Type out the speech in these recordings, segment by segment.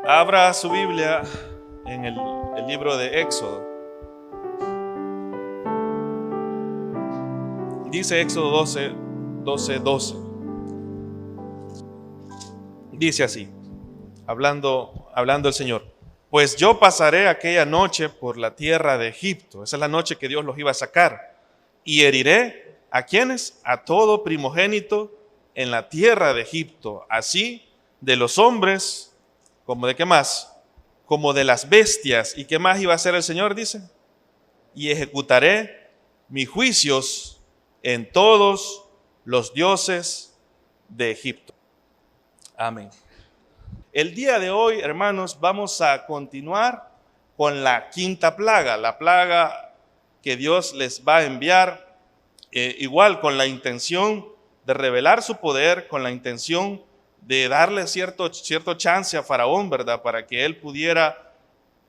Abra su Biblia en el libro de Éxodo. Dice Éxodo 12. Dice así, hablando el Señor: pues yo pasaré aquella noche por la tierra de Egipto. Esa es la noche que Dios los iba a sacar. Y heriré ¿a quiénes? A todo primogénito en la tierra de Egipto, así de los hombres como de qué más, como de las bestias. ¿Y qué más iba a hacer el Señor? Dice, y ejecutaré mis juicios en todos los dioses de Egipto. Amén. El día de hoy, hermanos, vamos a continuar con la quinta plaga, la plaga que Dios les va a enviar, igual con la intención de revelar su poder, con la intención de darle cierto chance a Faraón, ¿verdad? Para que él pudiera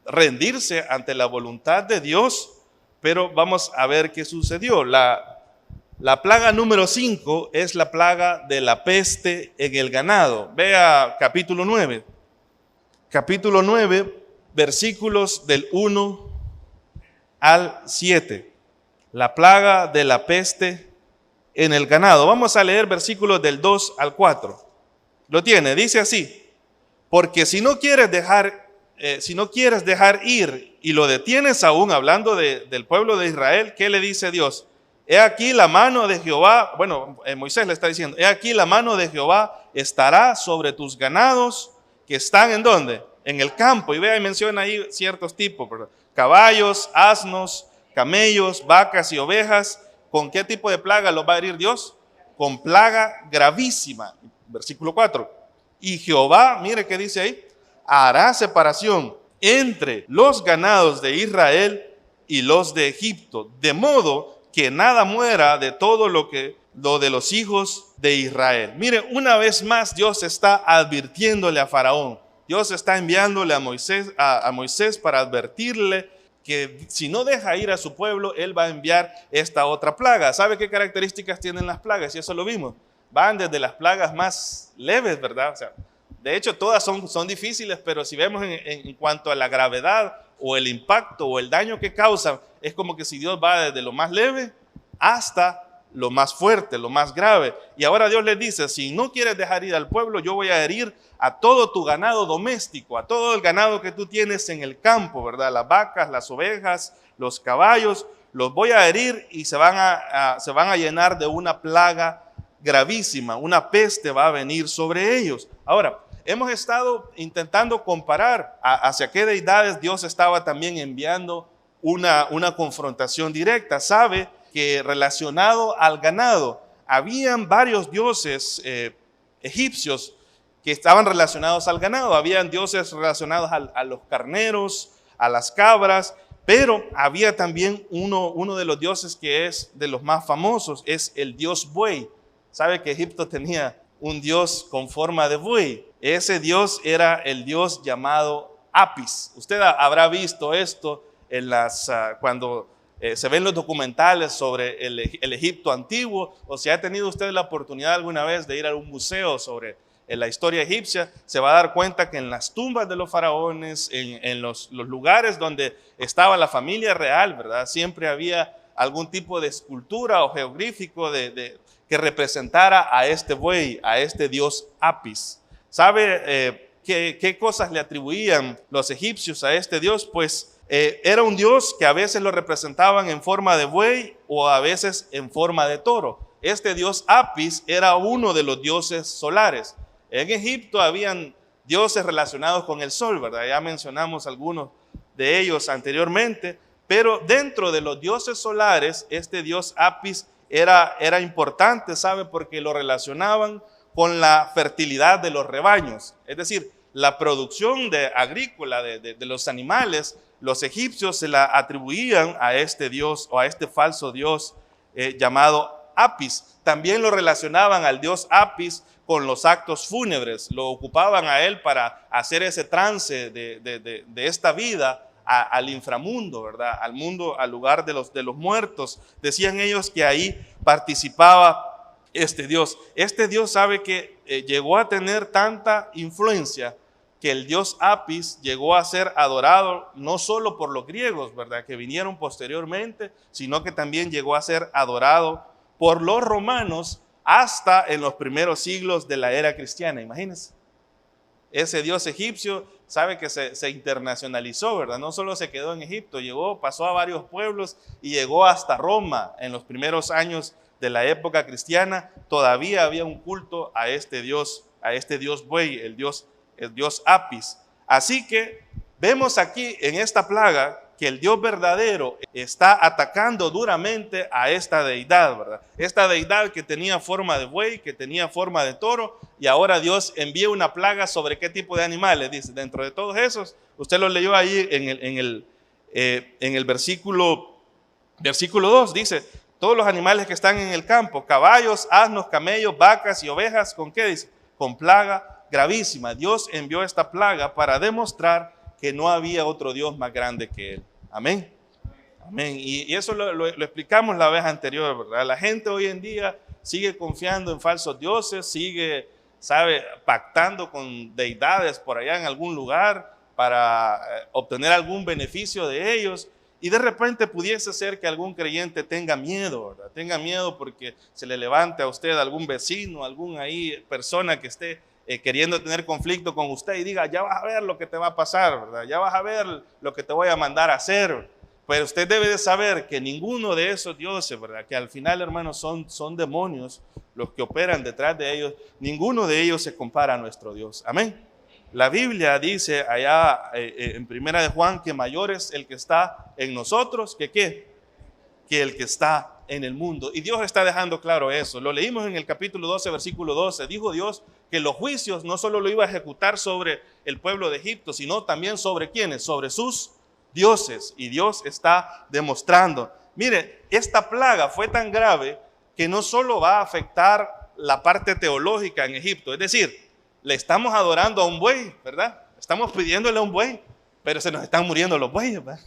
rendirse ante la voluntad de Dios. Pero vamos a ver qué sucedió. La plaga número 5 es la plaga de la peste en el ganado. Vea capítulo 9. Capítulo 9, versículos del 1 al 7. La plaga de la peste en el ganado. Vamos a leer versículos del 2 al 4. Lo tiene, dice así: porque si no quieres dejar ir y lo detienes aún, hablando del pueblo de Israel, ¿qué le dice Dios? He aquí la mano de Jehová, Moisés le está diciendo, he aquí la mano de Jehová estará sobre tus ganados que están ¿en dónde? En el campo. Y vea, y menciona ahí ciertos tipos, ¿verdad? Caballos, asnos, camellos, vacas y ovejas. ¿Con qué tipo de plaga los va a herir Dios? Con plaga gravísima. Versículo 4. Y Jehová, mire qué dice ahí, hará separación entre los ganados de Israel y los de Egipto, de modo que nada muera de todo lo de los hijos de Israel. Mire, una vez más Dios está advirtiéndole a Faraón. Dios está enviándole a Moisés para advertirle que si no deja ir a su pueblo, él va a enviar esta otra plaga. ¿Sabe qué características tienen las plagas? Y eso lo vimos. Van desde las plagas más leves, ¿verdad? O sea, de hecho, todas son difíciles, pero si vemos en cuanto a la gravedad o el impacto o el daño que causan, es como que si Dios va desde lo más leve hasta lo más fuerte, lo más grave. Y ahora Dios les dice, si no quieres dejar ir al pueblo, yo voy a herir a todo tu ganado doméstico, a todo el ganado que tú tienes en el campo, ¿verdad? Las vacas, las ovejas, los caballos, los voy a herir y se van a llenar de una plaga gravísima, una peste va a venir sobre ellos. Ahora, hemos estado intentando comparar hacia qué deidades Dios estaba también enviando una confrontación directa. Sabe que relacionado al ganado, habían varios dioses egipcios que estaban relacionados al ganado. Habían dioses relacionados a los carneros, a las cabras, pero había también uno de los dioses que es de los más famosos, es el dios buey. ¿Sabe que Egipto tenía un dios con forma de buey? Ese dios era el dios llamado Apis. Usted habrá visto esto en cuando se ven los documentales sobre el Egipto antiguo, o si ha tenido usted la oportunidad alguna vez de ir a un museo sobre la historia egipcia, se va a dar cuenta que en las tumbas de los faraones, en los lugares donde estaba la familia real, ¿verdad? Siempre había algún tipo de escultura o jeroglífico que representara a este buey, a este dios Apis. ¿Sabe qué cosas le atribuían los egipcios a este dios? Pues era un dios que a veces lo representaban en forma de buey o a veces en forma de toro. Este dios Apis era uno de los dioses solares. En Egipto habían dioses relacionados con el sol, ¿verdad? Ya mencionamos algunos de ellos anteriormente, pero dentro de los dioses solares, este dios Apis era importante, ¿sabe? Porque lo relacionaban con la fertilidad de los rebaños, es decir, la producción agrícola de los animales. Los egipcios se la atribuían a este dios o a este falso dios llamado Apis. También lo relacionaban al dios Apis con los actos fúnebres, lo ocupaban a él para hacer ese trance de esta vida al inframundo, ¿verdad? Al mundo, al lugar de los muertos. Decían ellos que ahí participaba este Dios. Este Dios, sabe que llegó a tener tanta influencia que el dios Apis llegó a ser adorado no solo por los griegos, ¿verdad?, que vinieron posteriormente, sino que también llegó a ser adorado por los romanos hasta en los primeros siglos de la era cristiana. Imagínense, ese dios egipcio, sabe que se internacionalizó, ¿verdad? No solo se quedó en Egipto, pasó a varios pueblos y llegó hasta Roma. En los primeros años de la época cristiana todavía había un culto a este dios buey, el dios Apis. Así que vemos aquí en esta plaga que el Dios verdadero está atacando duramente a esta deidad, ¿verdad? Esta deidad que tenía forma de buey, que tenía forma de toro, y ahora Dios envía una plaga sobre qué tipo de animales. Dice, dentro de todos esos, usted lo leyó ahí en el versículo 2, dice, todos los animales que están en el campo, caballos, asnos, camellos, vacas y ovejas, ¿con qué dice? Con plaga gravísima. Dios envió esta plaga para demostrar que no había otro Dios más grande que Él. Amén. Amén. Y eso lo explicamos la vez anterior, ¿verdad? La gente hoy en día sigue confiando en falsos dioses, sigue, pactando con deidades por allá en algún lugar para obtener algún beneficio de ellos. Y de repente pudiese ser que algún creyente tenga miedo, ¿verdad? Tenga miedo porque se le levante a usted algún vecino, persona que esté queriendo tener conflicto con usted y diga, ya vas a ver lo que te va a pasar, ¿verdad? Ya vas a ver lo que te voy a mandar a hacer. Pero usted debe de saber que ninguno de esos dioses, ¿verdad?, que al final, hermanos, son demonios los que operan detrás de ellos, ninguno de ellos se compara a nuestro Dios. Amén. La Biblia dice allá en Primera de Juan que mayor es el que está en nosotros que el que está en el mundo. Y Dios está dejando claro eso. Lo leímos en el capítulo 12, versículo 12. Dijo Dios que los juicios no solo lo iba a ejecutar sobre el pueblo de Egipto, sino también sobre ¿quiénes? Sobre sus dioses. Y Dios está demostrando. Mire, esta plaga fue tan grave que no solo va a afectar la parte teológica en Egipto, es decir, le estamos adorando a un buey, ¿verdad? Estamos pidiéndole a un buey, pero se nos están muriendo los bueyes, ¿verdad?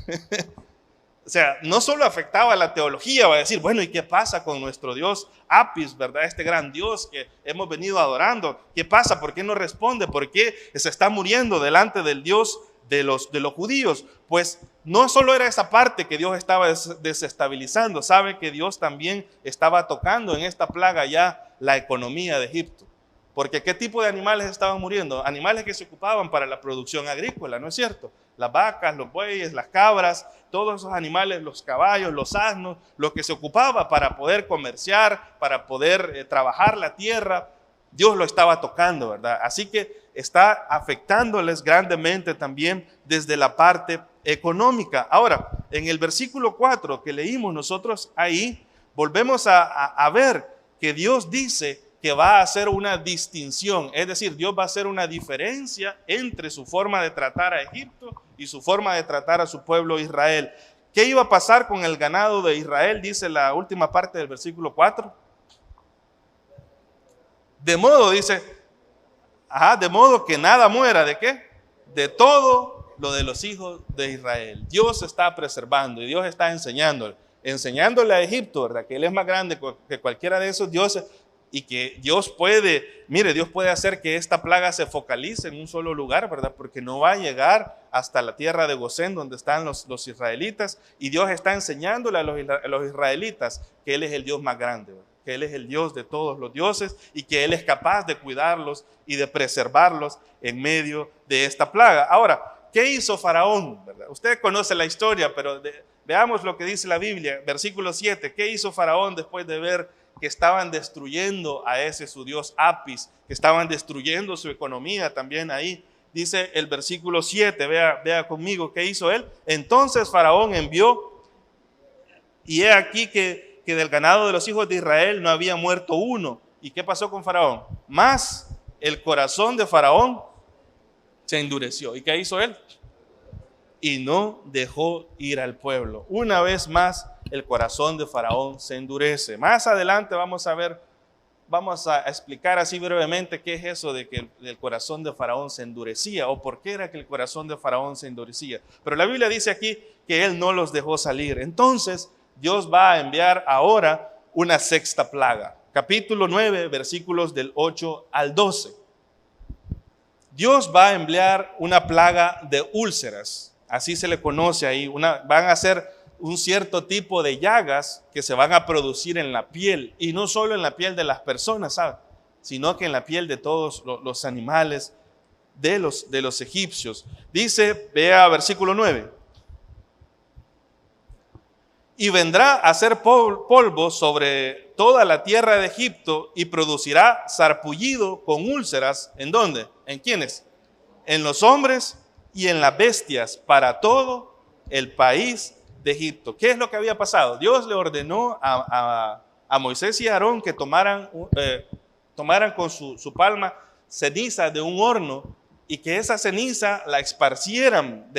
O sea, no solo afectaba la teología, va a decir, bueno, ¿y qué pasa con nuestro Dios Apis, verdad? Este gran Dios que hemos venido adorando. ¿Qué pasa? ¿Por qué no responde? ¿Por qué se está muriendo delante del Dios de los judíos? Pues no solo era esa parte que Dios estaba desestabilizando, sabe que Dios también estaba tocando en esta plaga ya la economía de Egipto. Porque ¿qué tipo de animales estaban muriendo? Animales que se ocupaban para la producción agrícola, ¿no es cierto? Las vacas, los bueyes, las cabras, todos esos animales, los caballos, los asnos, lo que se ocupaba para poder comerciar, para poder trabajar la tierra, Dios lo estaba tocando, ¿verdad? Así que está afectándoles grandemente también desde la parte económica. Ahora, en el versículo 4 que leímos nosotros ahí, volvemos a ver que Dios dice que va a hacer una distinción, es decir, Dios va a hacer una diferencia entre su forma de tratar a Egipto y su forma de tratar a su pueblo Israel. ¿Qué iba a pasar con el ganado de Israel? Dice la última parte del versículo 4. De modo, dice, de modo que nada muera, ¿de qué? De todo lo de los hijos de Israel. Dios está preservando y Dios está enseñándole a Egipto, ¿verdad?, que Él es más grande que cualquiera de esos dioses. Y que Dios puede hacer que esta plaga se focalice en un solo lugar, ¿verdad? Porque no va a llegar hasta la tierra de Gosén, donde están los israelitas. Y Dios está enseñándole a los israelitas que Él es el Dios más grande, ¿verdad?, que Él es el Dios de todos los dioses y que Él es capaz de cuidarlos y de preservarlos en medio de esta plaga. Ahora, ¿qué hizo Faraón, verdad? Usted conoce la historia, pero veamos lo que dice la Biblia, versículo 7. ¿Qué hizo Faraón después de ver que estaban destruyendo a ese su dios Apis, que estaban destruyendo su economía también ahí? Dice el versículo 7, vea conmigo qué hizo él. Entonces Faraón envió, y he aquí que del ganado de los hijos de Israel no había muerto uno. ¿Y qué pasó con Faraón? Mas el corazón de Faraón se endureció. ¿Y qué hizo él? Y no dejó ir al pueblo. Una vez más, el corazón de Faraón se endurece. Más adelante vamos a explicar así brevemente qué es eso de que el corazón de Faraón se endurecía o por qué era que el corazón de Faraón se endurecía. Pero la Biblia dice aquí que él no los dejó salir. Entonces, Dios va a enviar ahora una sexta plaga. Capítulo 9, versículos del 8 al 12. Dios va a enviar una plaga de úlceras, así se le conoce ahí. Van a ser un cierto tipo de llagas que se van a producir en la piel, y no solo en la piel de las personas, ¿sabe?, sino que en la piel de todos los animales de los egipcios. Dice, vea versículo 9. Y vendrá a hacer polvo sobre toda la tierra de Egipto y producirá sarpullido con úlceras. ¿En dónde? ¿En quiénes? En los hombres y en las bestias para todo el país de Egipto. ¿Qué es lo que había pasado? Dios le ordenó a Moisés y a Aarón que tomaran con su palma ceniza de un horno y que esa ceniza la esparcieran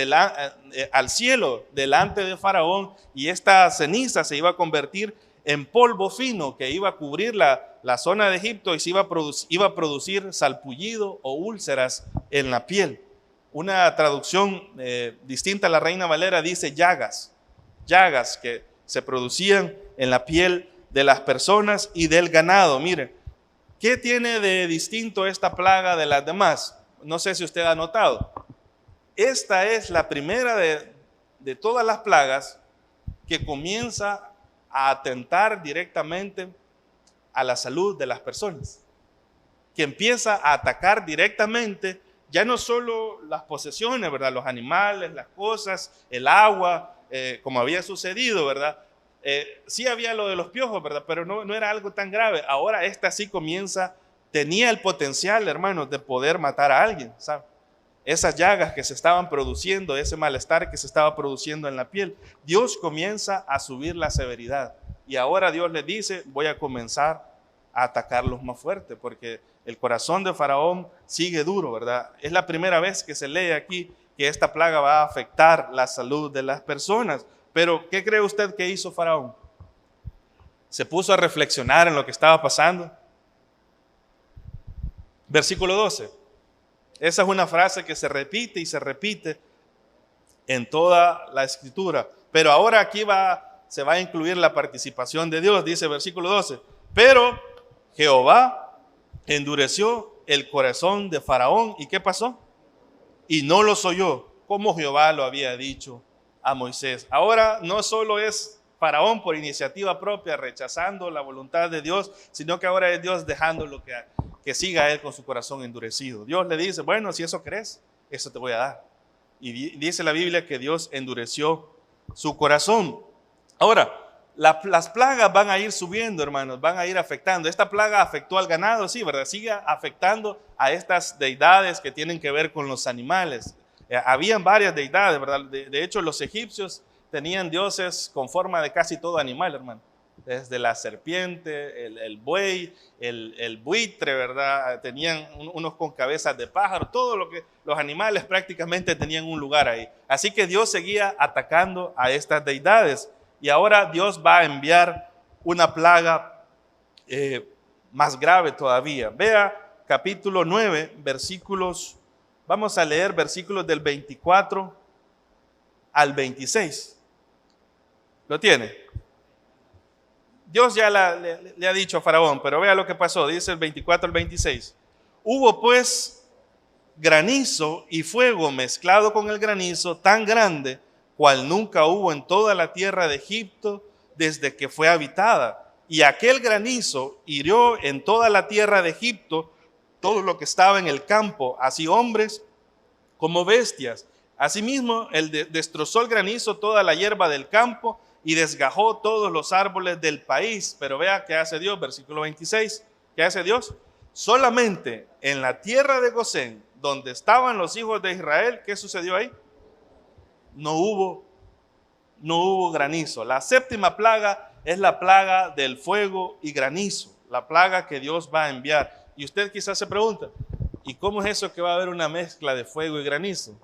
al cielo delante de Faraón, y esta ceniza se iba a convertir en polvo fino que iba a cubrir la zona de Egipto y se iba a producir salpullido o úlceras en la piel. Una traducción distinta a la Reina Valera dice llagas que se producían en la piel de las personas y del ganado. Mire, ¿qué tiene de distinto esta plaga de las demás? No sé si usted ha notado. Esta es la primera de todas las plagas que comienza a atentar directamente a la salud de las personas, que empieza a atacar directamente ya no solo las posesiones, ¿verdad?, los animales, las cosas, el agua, como había sucedido, ¿verdad? Sí había lo de los piojos, ¿verdad?, pero no era algo tan grave. Ahora esta sí tenía el potencial, hermanos, de poder matar a alguien, ¿sabe? Esas llagas que se estaban produciendo, ese malestar que se estaba produciendo en la piel, Dios comienza a subir la severidad. Y ahora Dios le dice, voy a comenzar a atacarlos más fuerte, porque el corazón de Faraón sigue duro, ¿verdad? Es la primera vez que se lee aquí que esta plaga va a afectar la salud de las personas. Pero, ¿qué cree usted que hizo Faraón? Se puso a reflexionar en lo que estaba pasando. Versículo 12. Esa es una frase que se repite y se repite en toda la escritura. Pero ahora aquí se va a incluir la participación de Dios. Dice versículo 12. Pero Jehová endureció el corazón de Faraón. ¿Y qué pasó? Y no los oyó, como Jehová lo había dicho a Moisés. Ahora no solo es Faraón por iniciativa propia rechazando la voluntad de Dios, sino que ahora es Dios dejándolo que siga a él con su corazón endurecido. Dios le dice, bueno, si eso crees, eso te voy a dar. Y dice la Biblia que Dios endureció su corazón. Ahora, las plagas van a ir subiendo, hermanos, van a ir afectando. Esta plaga afectó al ganado, sí, ¿verdad? Sigue afectando a estas deidades que tienen que ver con los animales. Habían varias deidades, ¿verdad? De hecho, los egipcios tenían dioses con forma de casi todo animal, hermano. Desde la serpiente, el buey, el buitre, ¿verdad? Tenían unos con cabezas de pájaro, todo lo que los animales prácticamente tenían un lugar ahí. Así que Dios seguía atacando a estas deidades. Y ahora Dios va a enviar una plaga más grave todavía. Vea capítulo 9, vamos a leer versículos del 24 al 26. ¿Lo tiene? Dios ya le ha dicho a Faraón, pero vea lo que pasó, dice el 24 al 26. Hubo pues granizo y fuego mezclado con el granizo tan grande, cual nunca hubo en toda la tierra de Egipto desde que fue habitada. Y aquel granizo hirió en toda la tierra de Egipto todo lo que estaba en el campo, así hombres como bestias. Asimismo, destrozó el granizo toda la hierba del campo y desgajó todos los árboles del país. Pero vea qué hace Dios, versículo 26. ¿Qué hace Dios? Solamente en la tierra de Gosén, donde estaban los hijos de Israel, ¿qué sucedió ahí? No hubo granizo. La séptima plaga es la plaga del fuego y granizo, la plaga que Dios va a enviar. Y usted quizás se pregunta, ¿y cómo es eso que va a haber una mezcla de fuego y granizo?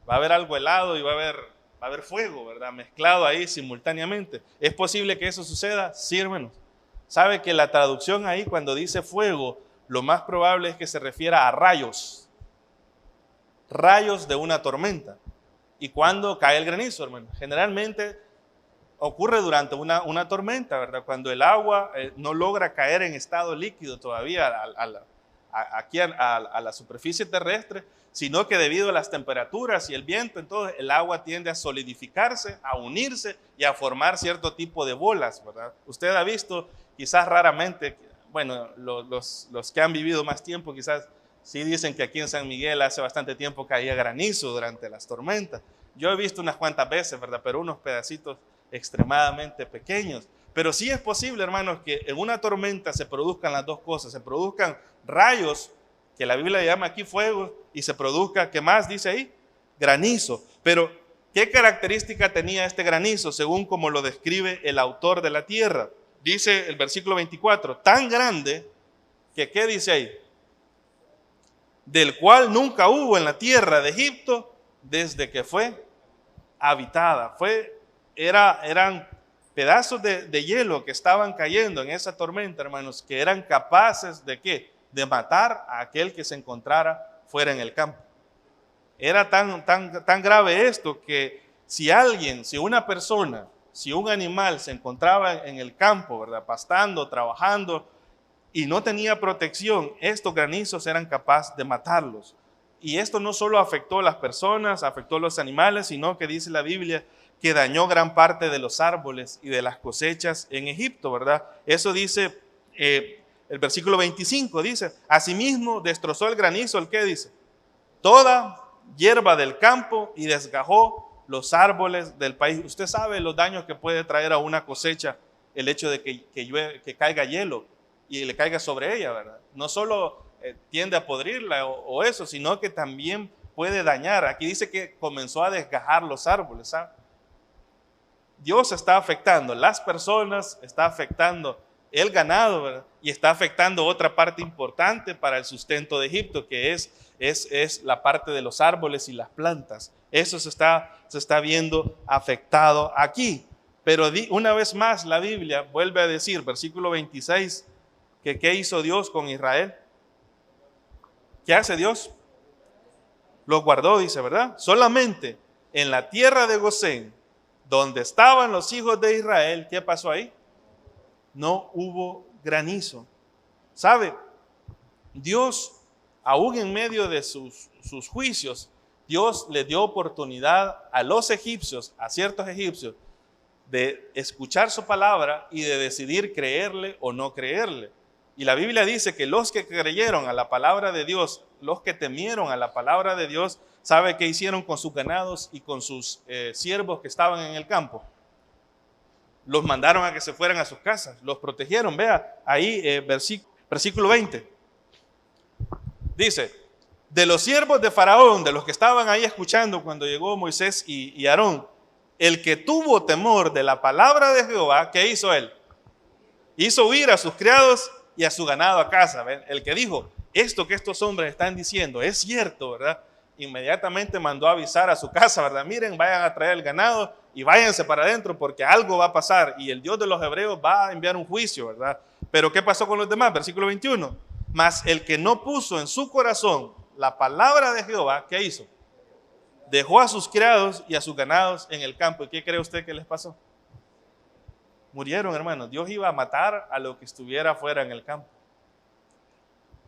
Va a haber algo helado y va a haber fuego, ¿verdad? Mezclado ahí simultáneamente. ¿Es posible que eso suceda? Sí, hermanos. ¿Sabe que la traducción ahí cuando dice fuego, lo más probable es que se refiera a rayos de una tormenta? ¿Y cuándo cae el granizo, hermano? Generalmente ocurre durante una tormenta, ¿verdad? Cuando el agua no logra caer en estado líquido todavía aquí a la superficie terrestre, sino que debido a las temperaturas y el viento, entonces el agua tiende a solidificarse, a unirse y a formar cierto tipo de bolas, ¿verdad? Usted ha visto, quizás raramente, bueno, los que han vivido más tiempo quizás sí dicen que aquí en San Miguel hace bastante tiempo caía granizo durante las tormentas. Yo he visto unas cuantas veces, ¿verdad? Pero unos pedacitos extremadamente pequeños. Pero sí es posible, hermanos, que en una tormenta se produzcan las dos cosas, se produzcan rayos, que la Biblia llama aquí fuego, y se produzca, ¿qué más dice ahí? Granizo. Pero, ¿qué característica tenía este granizo según como lo describe el autor de la tierra? Dice el versículo 24, tan grande que, ¿qué dice ahí? Del cual nunca hubo en la tierra de Egipto desde que fue habitada. Eran pedazos de hielo que estaban cayendo en esa tormenta, hermanos, que eran capaces de ¿qué? De matar a aquel que se encontrara fuera en el campo. Era tan grave esto que si una persona, si un animal se encontraba en el campo, ¿verdad? Pastando, trabajando, y no tenía protección, estos granizos eran capaces de matarlos. Y esto no solo afectó a las personas, afectó a los animales, sino que dice la Biblia que dañó gran parte de los árboles y de las cosechas en Egipto, ¿verdad? Eso dice el versículo 25, dice, asimismo destrozó el granizo, ¿el qué dice? Toda hierba del campo y desgajó los árboles del país. Usted sabe los daños que puede traer a una cosecha el hecho de que caiga hielo y le caiga sobre ella, ¿verdad? No solo tiende a podrirla o eso, sino que también puede dañar. Aquí dice que comenzó a desgajar los árboles, ¿sabe? Dios está afectando las personas, está afectando el ganado, ¿verdad? Y está afectando otra parte importante para el sustento de Egipto, que es la parte de los árboles y las plantas. Eso se está viendo afectado aquí. Pero una vez más la Biblia vuelve a decir, versículo 26, que ¿qué hizo Dios con Israel? ¿Qué hace Dios? Los guardó, dice, ¿verdad? Solamente en la tierra de Gosén, donde estaban los hijos de Israel, ¿qué pasó ahí? No hubo granizo. ¿Sabe? Dios, aún en medio de sus juicios, Dios le dio oportunidad a los egipcios, a ciertos egipcios, de escuchar su palabra y de decidir creerle o no creerle. Y la Biblia dice que los que creyeron a la palabra de Dios, los que temieron a la palabra de Dios, ¿sabe qué hicieron con sus ganados y con sus siervos que estaban en el campo? Los mandaron a que se fueran a sus casas, los protegieron. Vea, ahí versículo 20. Dice, de los siervos de Faraón, de los que estaban ahí escuchando cuando llegó Moisés y Aarón, el que tuvo temor de la palabra de Jehová, ¿qué hizo él? Hizo huir a sus criados y a su ganado a casa. ¿Ven? El que dijo, esto que estos hombres están diciendo es cierto, ¿verdad? Inmediatamente mandó a avisar a su casa, ¿verdad? Miren, vayan a traer el ganado y váyanse para adentro porque algo va a pasar y el Dios de los hebreos va a enviar un juicio, ¿verdad? Pero ¿qué pasó con los demás? Versículo 21. Mas el que no puso en su corazón la palabra de Jehová, ¿qué hizo? Dejó a sus criados y a sus ganados en el campo. ¿Y qué cree usted que les pasó? Murieron, hermanos. Dios iba a matar a lo que estuviera afuera en el campo.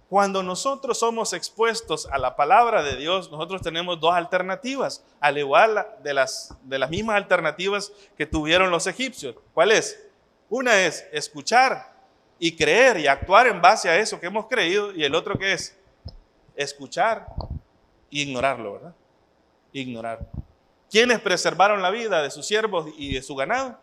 Cuando nosotros somos expuestos a la palabra de Dios, nosotros tenemos dos alternativas, al igual de las mismas alternativas que tuvieron los egipcios. ¿Cuál es? Una es escuchar y creer y actuar en base a eso que hemos creído, y el otro que es escuchar e ignorarlo, ¿verdad? Ignorar. ¿Quiénes preservaron la vida de sus siervos y de su ganado?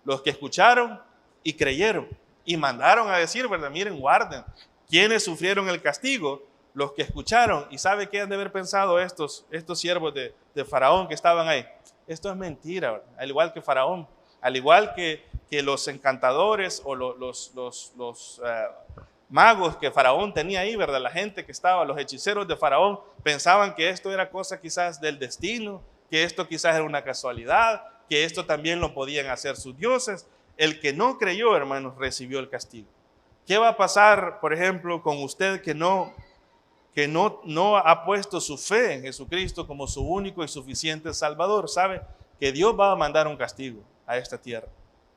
Los que escucharon y creyeron y mandaron a decir, ¿verdad? Miren, guarden. ¿Quiénes sufrieron el castigo? Los que escucharon. ¿Y sabe qué han de haber pensado estos siervos de Faraón que estaban ahí? Esto es mentira, ¿verdad? Al igual que Faraón, al igual que los encantadores o los magos que Faraón tenía ahí, ¿verdad? La gente que estaba, los hechiceros de Faraón, pensaban que esto era cosa quizás del destino, que esto quizás era una casualidad, que esto también lo podían hacer sus dioses. El que no creyó, hermanos, recibió el castigo. ¿Qué va a pasar, por ejemplo, con usted que no ha puesto su fe en Jesucristo como su único y suficiente Salvador? Sabe que Dios va a mandar un castigo a esta tierra.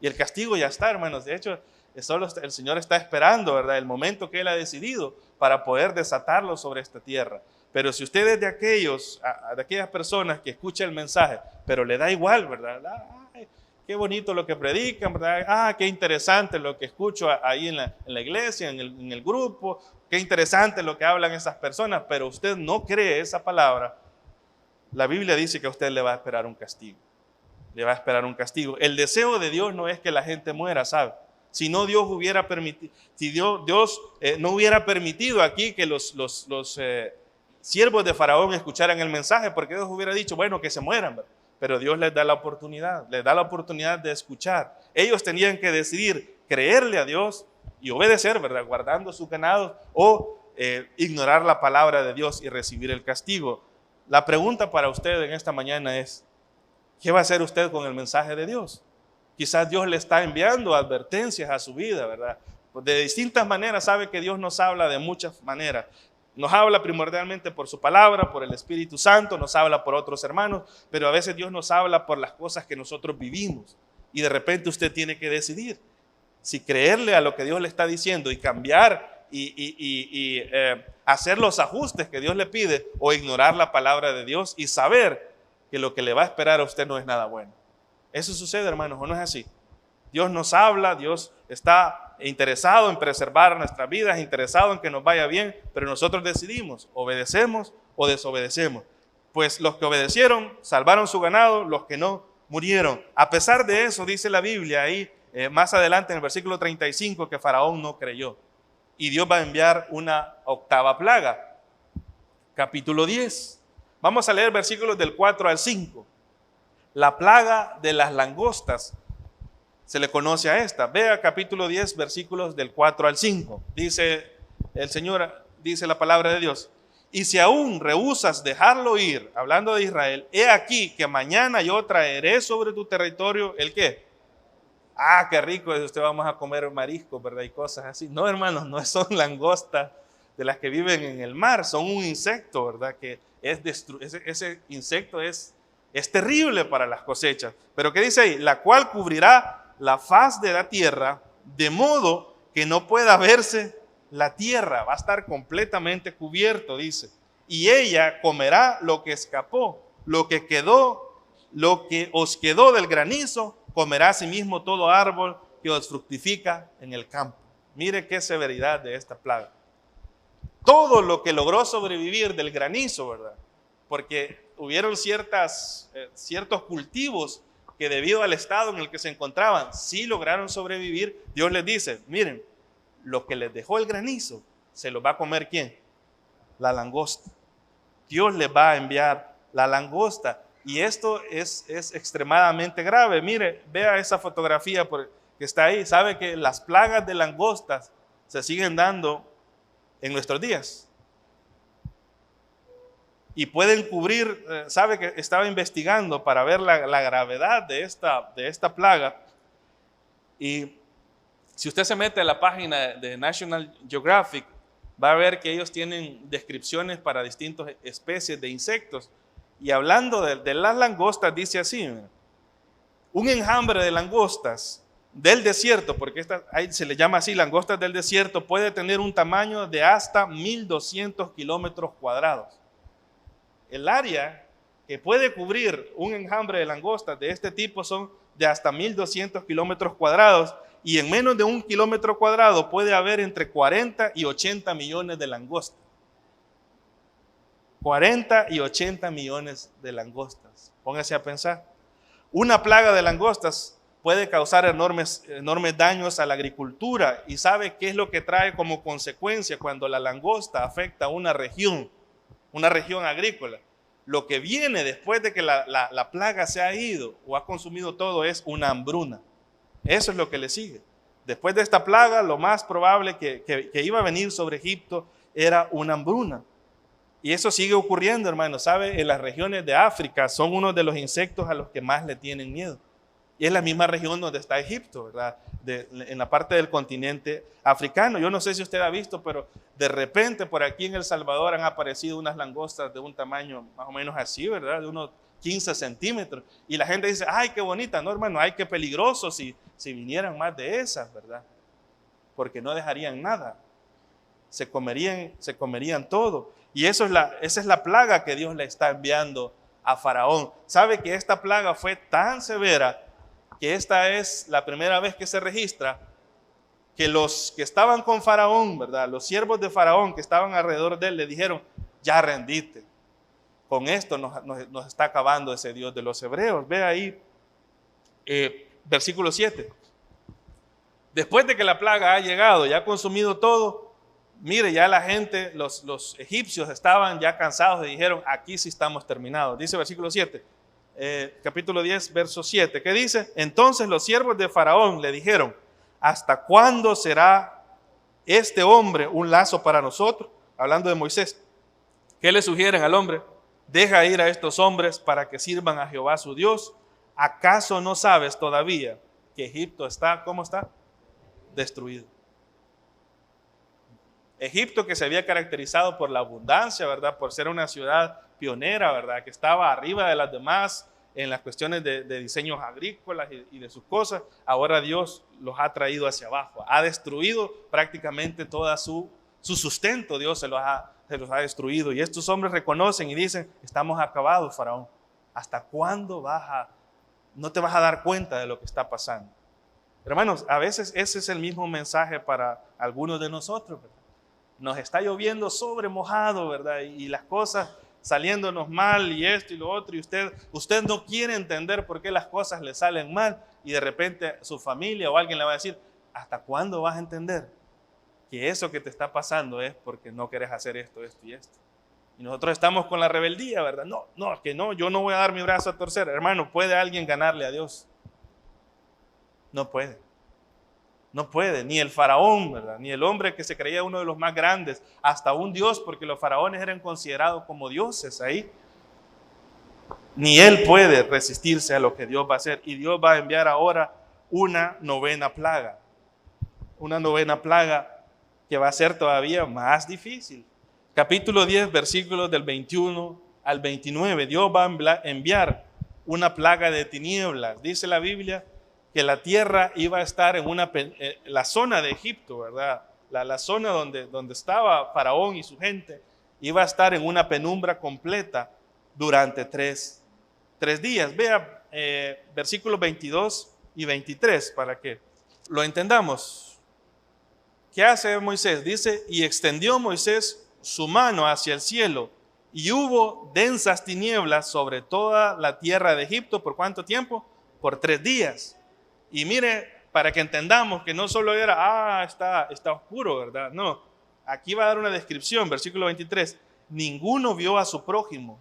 Y el castigo ya está, hermanos. De hecho, Solo el Señor está esperando, ¿verdad?, el momento que Él ha decidido para poder desatarlo sobre esta tierra. Pero si usted es de aquellas personas que escucha el mensaje, pero le da igual, ¿verdad? Ay, qué bonito lo que predican, ¿verdad? Qué interesante lo que escucho ahí en la iglesia, en el grupo, qué interesante lo que hablan esas personas, pero usted no cree esa palabra. La Biblia dice que a usted le va a esperar un castigo. Le va a esperar un castigo. El deseo de Dios no es que la gente muera, ¿sabe? Si no, Dios hubiera permitido, si Dios no hubiera permitido aquí que los siervos de Faraón escucharan el mensaje, porque Dios hubiera dicho, bueno, que se mueran, ¿verdad? Pero Dios les da la oportunidad de escuchar. Ellos tenían que decidir creerle a Dios y obedecer, ¿verdad?, guardando sus ganados, o ignorar la palabra de Dios y recibir el castigo. La pregunta para usted en esta mañana es, ¿qué va a hacer usted con el mensaje de Dios? Quizás Dios le está enviando advertencias a su vida, ¿verdad? De distintas maneras. Sabe que Dios nos habla de muchas maneras. Nos habla primordialmente por su palabra, por el Espíritu Santo, nos habla por otros hermanos, pero a veces Dios nos habla por las cosas que nosotros vivimos. Y de repente usted tiene que decidir si creerle a lo que Dios le está diciendo y cambiar y hacer los ajustes que Dios le pide, o ignorar la palabra de Dios y saber que lo que le va a esperar a usted no es nada bueno. Eso sucede, hermanos, ¿o no es así? Dios nos habla, Dios está interesado en preservar nuestras vidas, interesado en que nos vaya bien, pero nosotros decidimos, obedecemos o desobedecemos. Pues los que obedecieron salvaron su ganado, los que no murieron. A pesar de eso, dice la Biblia ahí más adelante en el versículo 35, que Faraón no creyó. Y Dios va a enviar una octava plaga. Capítulo 10. Vamos a leer versículos del 4 al 5. La plaga de las langostas se le conoce a esta. Vea capítulo 10, versículos del 4 al 5. Dice el Señor, dice la palabra de Dios: y si aún rehusas dejarlo ir, hablando de Israel, he aquí que mañana yo traeré sobre tu territorio ¿el qué? Qué rico es, usted vamos a comer marisco, ¿verdad? Y cosas así. No, hermanos, no son langostas de las que viven en el mar, son un insecto, ¿verdad? Que ese insecto es terrible para las cosechas. Pero ¿qué dice ahí? La cual cubrirá la faz de la tierra, de modo que no pueda verse la tierra. Va a estar completamente cubierto, dice. Y ella comerá lo que escapó, lo que os quedó del granizo, comerá asimismo todo árbol que os fructifica en el campo. Mire qué severidad de esta plaga. Todo lo que logró sobrevivir del granizo, ¿verdad? Porque hubieron ciertos cultivos que, debido al estado en el que se encontraban, sí lograron sobrevivir. Dios les dice, miren, lo que les dejó el granizo, se lo va a comer ¿quién? La langosta. Dios les va a enviar la langosta. Y esto es extremadamente grave. Mire, vea esa fotografía que está ahí. Sabe que las plagas de langostas se siguen dando en nuestros días. Y pueden cubrir, sabe que estaba investigando para ver la gravedad de esta plaga. Y si usted se mete a la página de National Geographic, va a ver que ellos tienen descripciones para distintas especies de insectos. Y hablando de las langostas, dice así: un enjambre de langostas del desierto, porque ahí se le llama así, langostas del desierto, puede tener un tamaño de hasta 1.200 kilómetros cuadrados. El área que puede cubrir un enjambre de langostas de este tipo son de hasta 1.200 kilómetros cuadrados, y en menos de 1 kilómetro cuadrado puede haber entre 40 y 80 millones de langostas. 40 y 80 millones de langostas. Póngase a pensar. Una plaga de langostas puede causar enormes daños a la agricultura. ¿Y sabe qué es lo que trae como consecuencia cuando la langosta afecta a una región agrícola? Lo que viene después de que la plaga se ha ido o ha consumido todo es una hambruna. Eso es lo que le sigue. Después de esta plaga, lo más probable que iba a venir sobre Egipto era una hambruna. Y eso sigue ocurriendo, hermanos. ¿Sabe? En las regiones de África son uno de los insectos a los que más le tienen miedo. Y es la misma región donde está Egipto, ¿verdad? En la parte del continente africano. Yo no sé si usted ha visto, pero de repente por aquí en El Salvador han aparecido unas langostas de un tamaño más o menos así, ¿verdad? De unos 15 centímetros. Y la gente dice, ¡ay, qué bonita! No, hermano, ¡ay, qué peligroso si vinieran más de esas, ¿verdad? porque no dejarían nada. Se comerían todo. Y esa es la plaga que Dios le está enviando a Faraón. Sabe que esta plaga fue tan severa que esta es la primera vez que se registra que los que estaban con Faraón, ¿verdad? Los siervos de Faraón que estaban alrededor de él le dijeron, ya rendite. Con esto nos está acabando ese Dios de los hebreos. Ve ahí, versículo 7. Después de que la plaga ha llegado y ha consumido todo, mire, ya la gente, los egipcios estaban ya cansados y dijeron, aquí sí estamos terminados. Dice versículo 7, capítulo 10, verso 7. ¿Qué dice? Entonces los siervos de Faraón le dijeron, ¿hasta cuándo será este hombre un lazo para nosotros? Hablando de Moisés. ¿Qué le sugieren al hombre? Deja ir a estos hombres para que sirvan a Jehová su Dios. ¿Acaso no sabes todavía que Egipto está, ¿cómo está? Destruido. Egipto, que se había caracterizado por la abundancia, ¿verdad? Por ser una ciudad pionera, ¿verdad? Que estaba arriba de las demás en las cuestiones de diseños agrícolas y de sus cosas. Ahora Dios los ha traído hacia abajo. Ha destruido prácticamente todo su sustento. Dios se los ha destruido. Y estos hombres reconocen y dicen, estamos acabados, Faraón. ¿Hasta cuándo no te vas a dar cuenta de lo que está pasando? Hermanos, a veces ese es el mismo mensaje para algunos de nosotros, ¿verdad? Nos está lloviendo sobre mojado, ¿verdad? Y las cosas saliéndonos mal y esto y lo otro, y usted no quiere entender por qué las cosas le salen mal, y de repente su familia o alguien le va a decir, ¿hasta cuándo vas a entender que eso que te está pasando es porque no quieres hacer esto, esto y esto? Y nosotros estamos con la rebeldía, ¿verdad? No, que no, yo no voy a dar mi brazo a torcer. Hermano, ¿puede alguien ganarle a Dios? No puede. No puede, ni el faraón, ¿verdad? Ni el hombre que se creía uno de los más grandes, hasta un dios, porque los faraones eran considerados como dioses ahí. Ni él puede resistirse a lo que Dios va a hacer. Y Dios va a enviar ahora una novena plaga. Una novena plaga que va a ser todavía más difícil. Capítulo 10, versículos del 21 al 29. Dios va a enviar una plaga de tinieblas. Dice la Biblia que la tierra iba a estar en la zona de Egipto, ¿verdad? La zona donde estaba Faraón y su gente, iba a estar en una penumbra completa durante tres días. Vea versículos 22 y 23 para que lo entendamos. ¿Qué hace Moisés? Dice, y extendió Moisés su mano hacia el cielo, y hubo densas tinieblas sobre toda la tierra de Egipto. ¿Por cuánto tiempo? Por 3 días. Y mire, para que entendamos que no solo era, está oscuro, ¿verdad? No, aquí va a dar una descripción, versículo 23. Ninguno vio a su prójimo,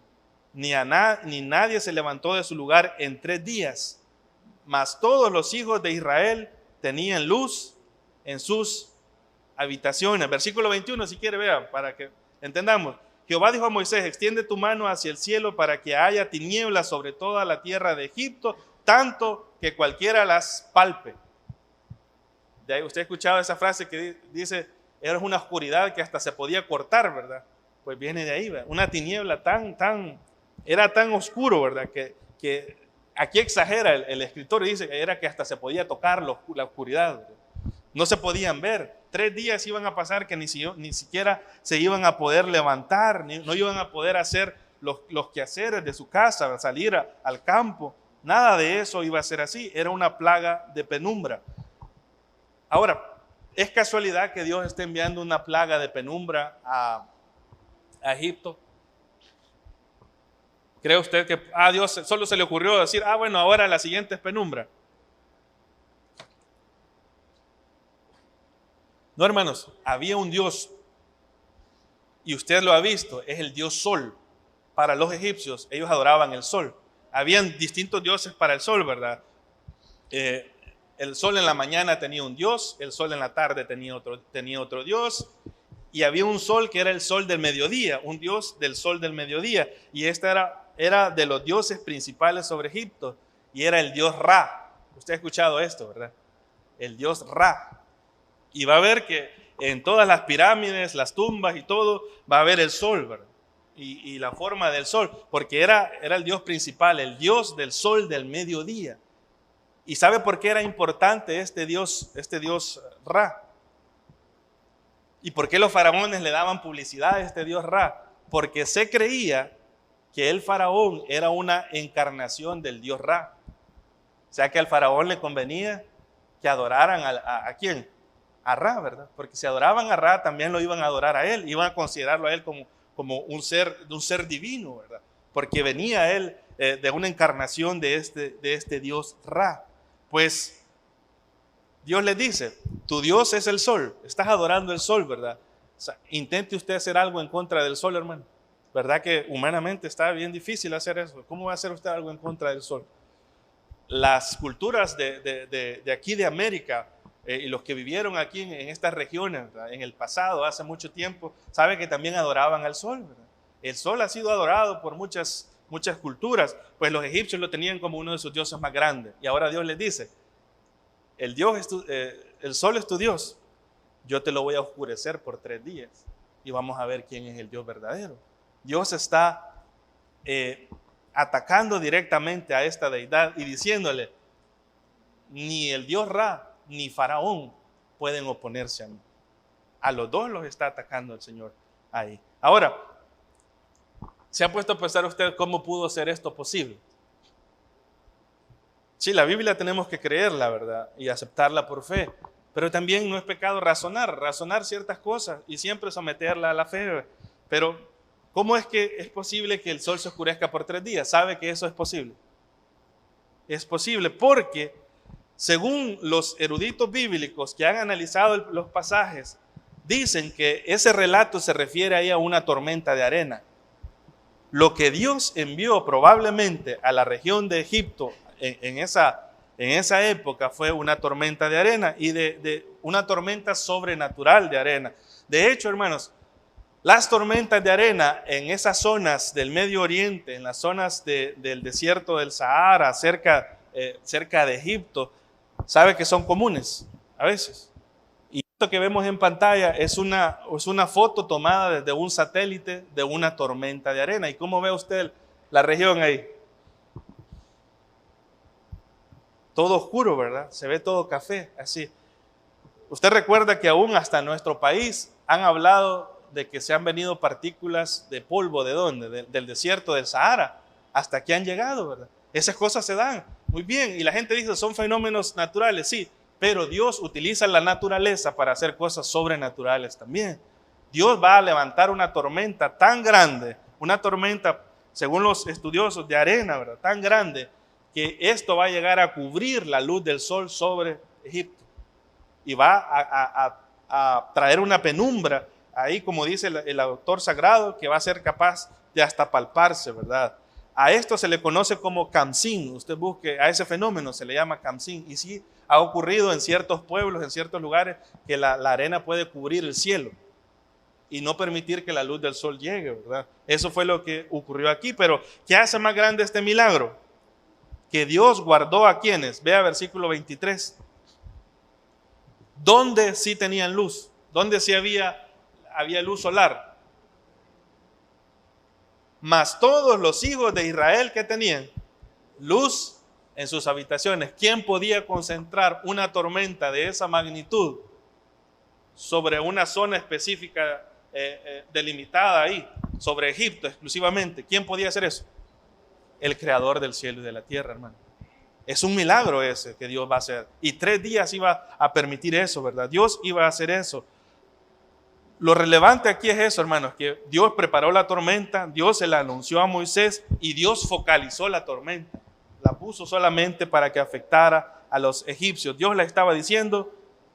ni nadie se levantó de su lugar en 3 días. Mas todos los hijos de Israel tenían luz en sus habitaciones. Versículo 21, si quiere, vean, para que entendamos. Jehová dijo a Moisés, extiende tu mano hacia el cielo para que haya tinieblas sobre toda la tierra de Egipto, tanto que cualquiera las palpe. De ahí, usted ha escuchado esa frase que dice, era una oscuridad que hasta se podía cortar, ¿verdad? Pues viene de ahí, ¿verdad? Una tiniebla era tan oscuro, ¿verdad? Que aquí exagera el escritor y dice que era que hasta se podía tocar la oscuridad, ¿verdad? No se podían ver. 3 días iban a pasar que ni siquiera se iban a poder levantar, no iban a poder hacer los quehaceres de su casa, salir al campo. Nada de eso iba a ser así. Era una plaga de penumbra. Ahora, ¿es casualidad que Dios esté enviando una plaga de penumbra a Egipto? ¿Cree usted que a Dios solo se le ocurrió decir, bueno, ahora la siguiente es penumbra? No, hermanos, había un Dios, y usted lo ha visto, es el Dios Sol. Para los egipcios, ellos adoraban el sol. Habían distintos dioses para el sol, ¿verdad? El sol en la mañana tenía un dios, el sol en la tarde tenía otro dios, y había un sol que era el sol del mediodía, un dios del sol del mediodía, y este era de los dioses principales sobre Egipto, y era el dios Ra. Usted ha escuchado esto, ¿verdad? El dios Ra. Y va a ver que en todas las pirámides, las tumbas y todo, va a haber el sol, ¿verdad? Y la forma del sol, porque era el dios principal, el dios del sol del mediodía. ¿Y sabe por qué era importante este dios Ra? ¿Y por qué los faraones le daban publicidad a este dios Ra? Porque se creía que el faraón era una encarnación del dios Ra. O sea que al faraón le convenía que adoraran ¿a quién? A Ra, ¿verdad? Porque si adoraban a Ra, también lo iban a adorar a él, iban a considerarlo a él como un ser divino, ¿verdad? Porque venía él de una encarnación de este dios Ra. Pues Dios les dice, tu Dios es el sol, estás adorando el sol, ¿verdad? O sea, intente usted hacer algo en contra del sol, hermano. ¿Verdad que humanamente está bien difícil hacer eso? ¿Cómo va a hacer usted algo en contra del sol? Las culturas de aquí de América y los que vivieron aquí en estas regiones, ¿verdad? En el pasado, hace mucho tiempo, saben que también adoraban al sol, ¿verdad? El sol ha sido adorado por muchas culturas, pues los egipcios lo tenían como uno de sus dioses más grandes. Y ahora Dios les dice, el sol es tu Dios, yo te lo voy a oscurecer por 3 días y vamos a ver quién es el Dios verdadero. Dios está atacando directamente a esta deidad y diciéndole, ni el dios Ra ni Faraón pueden oponerse a mí. A los dos los está atacando el Señor ahí. Ahora, ¿se ha puesto a pensar usted cómo pudo ser esto posible? Sí, la Biblia tenemos que creerla, ¿verdad? Y aceptarla por fe. Pero también no es pecado razonar ciertas cosas y siempre someterla a la fe. Pero, ¿cómo es que es posible que el sol se oscurezca por 3 días? ¿Sabe que eso es posible? Es posible porque, según los eruditos bíblicos que han analizado los pasajes, dicen que ese relato se refiere ahí a una tormenta de arena. Lo que Dios envió probablemente a la región de Egipto en esa época fue una tormenta de arena y de una tormenta sobrenatural de arena. De hecho, hermanos, las tormentas de arena en esas zonas del Medio Oriente, en las zonas del desierto del Sahara, cerca de Egipto, sabe que son comunes a veces. Y esto que vemos en pantalla es una foto tomada desde un satélite de una tormenta de arena. ¿Y cómo ve usted la región ahí? Todo oscuro, ¿verdad? Se ve todo café, así. Usted recuerda que aún hasta en nuestro país han hablado de que se han venido partículas de polvo, ¿de dónde? Del desierto del Sahara. Hasta aquí han llegado, ¿verdad? Esas cosas se dan. Muy bien. Y la gente dice, son fenómenos naturales, sí. Pero Dios utiliza la naturaleza para hacer cosas sobrenaturales también. Dios va a levantar una tormenta tan grande, una tormenta, según los estudiosos, de arena, ¿verdad? Tan grande, que esto va a llegar a cubrir la luz del sol sobre Egipto. Y va a traer una penumbra, ahí como dice el autor sagrado, que va a ser capaz de hasta palparse, ¿verdad? A esto se le conoce como Khamsin. Usted busque, a ese fenómeno se le llama Khamsin. Y sí, ha ocurrido en ciertos pueblos, en ciertos lugares, que la arena puede cubrir el cielo y no permitir que la luz del sol llegue, ¿verdad? Eso fue lo que ocurrió aquí. Pero, ¿qué hace más grande este milagro? Que Dios guardó a quienes. Vea versículo 23. ¿Dónde sí tenían luz? ¿Dónde sí había luz solar? Mas todos los hijos de Israel que tenían luz en sus habitaciones. ¿Quién podía concentrar una tormenta de esa magnitud sobre una zona específica delimitada ahí, sobre Egipto exclusivamente? ¿Quién podía hacer eso? El creador del cielo y de la tierra, hermano. Es un milagro ese que Dios va a hacer. Y 3 días iba a permitir eso, ¿verdad? Dios iba a hacer eso. Lo relevante aquí es eso, hermanos, que Dios preparó la tormenta, Dios se la anunció a Moisés y Dios focalizó la tormenta. La puso solamente para que afectara a los egipcios. Dios le estaba diciendo,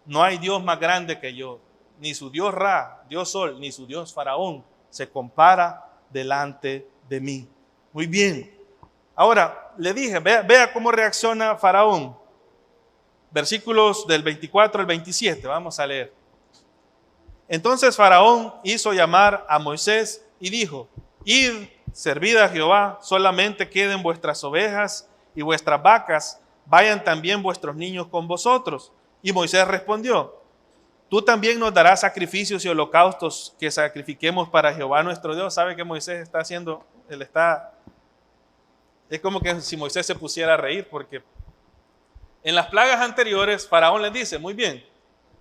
no hay Dios más grande que yo. Ni su Dios Ra, Dios Sol, ni su Dios Faraón se compara delante de mí. Muy bien. Ahora, le dije, vea cómo reacciona Faraón. Versículos del 24 al 27, vamos a leer. Entonces Faraón hizo llamar a Moisés y dijo, id, servid a Jehová, solamente queden vuestras ovejas y vuestras vacas, vayan también vuestros niños con vosotros. Y Moisés respondió, tú también nos darás sacrificios y holocaustos que sacrifiquemos para Jehová nuestro Dios. ¿Sabe qué Moisés está haciendo? Es como que si Moisés se pusiera a reír, porque en las plagas anteriores Faraón les dice, muy bien,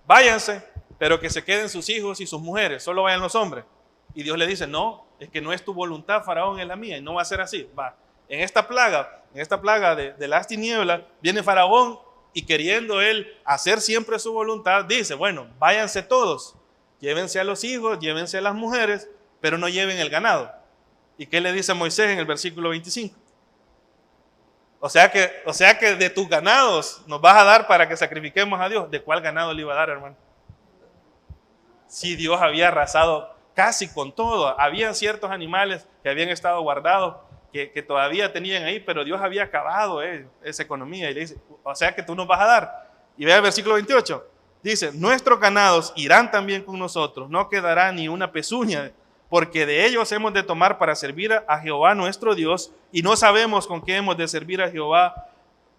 váyanse, pero que se queden sus hijos y sus mujeres, solo vayan los hombres. Y Dios le dice, no, es que no es tu voluntad, Faraón, es la mía, y no va a ser así. Va, en esta plaga de las tinieblas, viene Faraón y queriendo él hacer siempre su voluntad, dice, bueno, váyanse todos, llévense a los hijos, llévense a las mujeres, pero no lleven el ganado. ¿Y qué le dice Moisés en el versículo 25? O sea que de tus ganados nos vas a dar para que sacrifiquemos a Dios. ¿De cuál ganado le iba a dar, hermano? Si Dios había arrasado casi con todo. Habían ciertos animales que habían estado guardados, que todavía tenían ahí, pero Dios había acabado esa economía. Y le dice, o sea que tú nos vas a dar. Y vea el versículo 28. Dice, nuestros ganados irán también con nosotros. No quedará ni una pezuña, porque de ellos hemos de tomar para servir a Jehová nuestro Dios, y no sabemos con qué hemos de servir a Jehová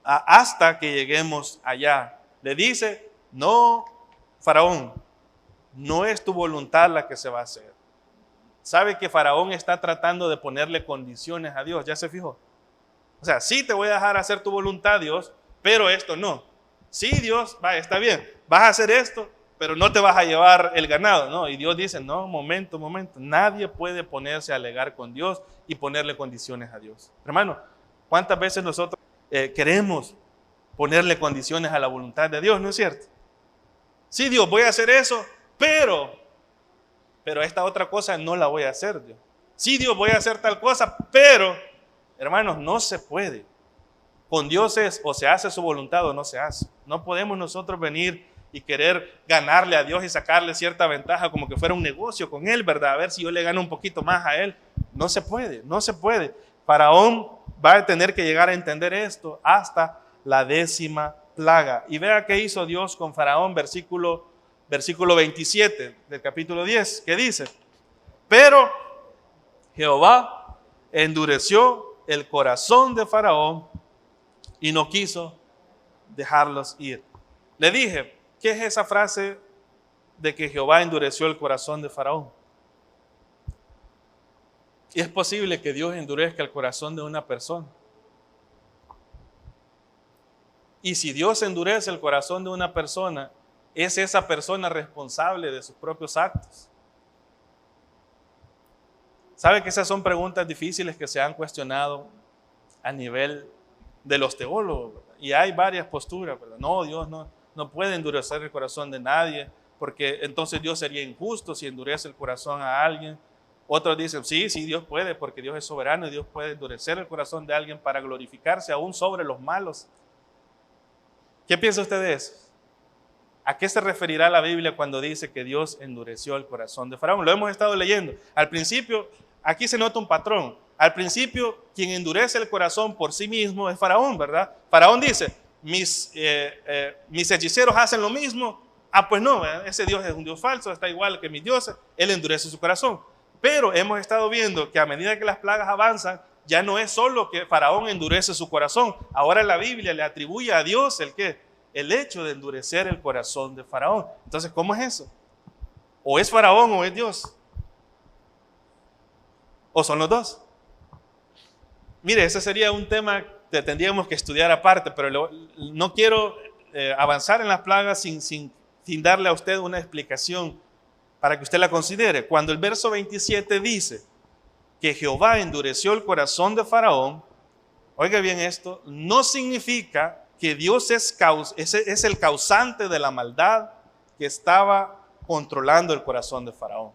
hasta que lleguemos allá. Le dice, no, Faraón, no es tu voluntad la que se va a hacer. Sabe que Faraón está tratando de ponerle condiciones a Dios, ¿ya se fijó? O sea, sí te voy a dejar hacer tu voluntad, Dios, pero esto no. Sí, Dios, va, está bien, vas a hacer esto, pero no te vas a llevar el ganado, ¿no? Y Dios dice, no, momento, nadie puede ponerse a alegar con Dios y ponerle condiciones a Dios. Hermano, ¿cuántas veces nosotros queremos ponerle condiciones a la voluntad de Dios, no es cierto? Sí, Dios, voy a hacer eso, pero esta otra cosa no la voy a hacer, Dios. Sí, Dios, voy a hacer tal cosa, pero, hermanos, no se puede. Con Dios es o se hace su voluntad o no se hace. No podemos nosotros venir y querer ganarle a Dios y sacarle cierta ventaja como que fuera un negocio con Él, ¿verdad? A ver si yo le gano un poquito más a Él. No se puede, no se puede. Faraón va a tener que llegar a entender esto hasta la 10ª plaga. Y vea qué hizo Dios con Faraón, versículo 27 del capítulo 10, que dice, pero Jehová endureció el corazón de Faraón y no quiso dejarlos ir. Le dije, ¿qué es esa frase de que Jehová endureció el corazón de Faraón? Y es posible que Dios endurezca el corazón de una persona. Y si Dios endurece el corazón de una persona, ¿es esa persona responsable de sus propios actos? ¿Sabe que esas son preguntas difíciles que se han cuestionado a nivel de los teólogos, ¿verdad? Y hay varias posturas, ¿verdad? No, Dios no puede endurecer el corazón de nadie, porque entonces Dios sería injusto si endurece el corazón a alguien. Otros dicen, sí, Dios puede, porque Dios es soberano y Dios puede endurecer el corazón de alguien para glorificarse aún sobre los malos. ¿Qué piensa usted de eso? ¿A qué se referirá la Biblia cuando dice que Dios endureció el corazón de Faraón? Lo hemos estado leyendo. Al principio, aquí se nota un patrón. Al principio, quien endurece el corazón por sí mismo es Faraón, ¿verdad? Faraón dice, mis hechiceros hacen lo mismo. Ah, pues no, ¿verdad? Ese Dios es un Dios falso, está igual que mis dioses. Él endurece su corazón. Pero hemos estado viendo que a medida que las plagas avanzan, ya no es solo que Faraón endurece su corazón. Ahora la Biblia le atribuye a Dios el hecho de endurecer el corazón de Faraón. Entonces, ¿cómo es eso? O es Faraón o es Dios. O son los dos. Mire, ese sería un tema que tendríamos que estudiar aparte, pero no quiero avanzar en las plagas sin darle a usted una explicación para que usted la considere. Cuando el verso 27 dice que Jehová endureció el corazón de Faraón, oiga bien esto, no significa que Dios es el causante de la maldad que estaba controlando el corazón de Faraón.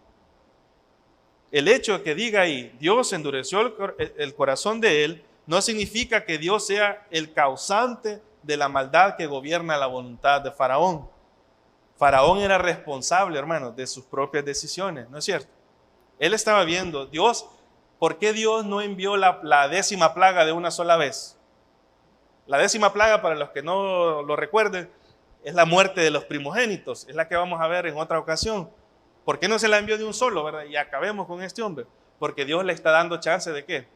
El hecho de que diga ahí, Dios endureció el corazón de él, no significa que Dios sea el causante de la maldad que gobierna la voluntad de Faraón. Faraón era responsable, hermanos, de sus propias decisiones, ¿no es cierto? Él estaba viendo, Dios, ¿por qué Dios no envió la 10ª plaga de una sola vez? La 10ª plaga, para los que no lo recuerden, es la muerte de los primogénitos, es la que vamos a ver en otra ocasión. ¿Por qué no se la envió de un solo, verdad? Y acabemos con este hombre. Porque Dios le está dando chance ¿de qué?